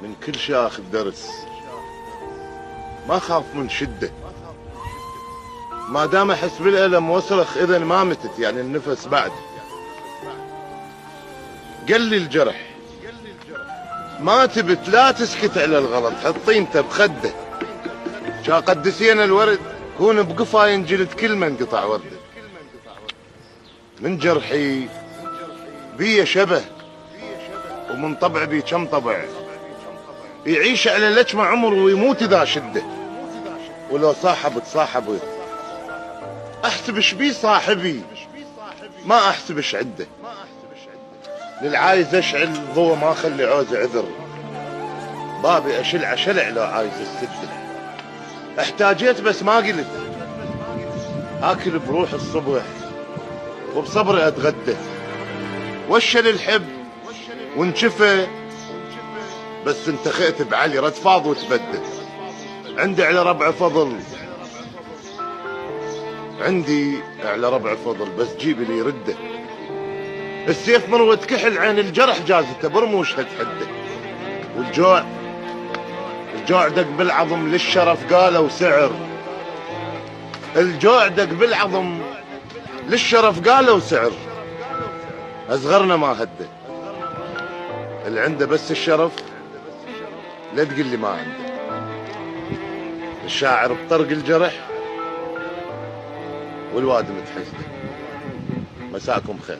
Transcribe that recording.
من كل شيء اخذ درس. ما خاف من شدة، ما دام احس بالألم واصرخ اذا ما متت، يعني النفس بعد. قل لي الجرح ما تبت، لا تسكت على الغلط، حطي انت بخده. شا قدسينا الورد كون بقفا ينجلد كل من قطع ورده. من جرحي بي شبه ومن طبع بي كم طبع، يعيش على لجمة عمر ويموت اذا شده. ولو صاحبت احسبش بي صاحبي، ما احسبش عده. للعايز اشعل ضوء ما اخلي عوزه عذر، بابي اشلع شلع لو عايز السده. احتاجيت بس ما قلت، اكل بروح الصبح وبصبري اتغدى. وشل الحب وانشفى بس انتخيت بعلي رد فاض وتبدل. عندي على ربع فضل، عندي على ربع فضل، بس جيبي لي رده. السيف مروة كحل عين الجرح جازته برموش هتحده. والجوع دق بالعظم للشرف قالوا سعر. الجوع دق بالعظم للشرف قالوا سعر. اصغرنا ما هده، اللي عنده بس الشرف لا تقول لي ما عنده. الشاعر بطرق الجرح والواد متحزن. مساكم خير.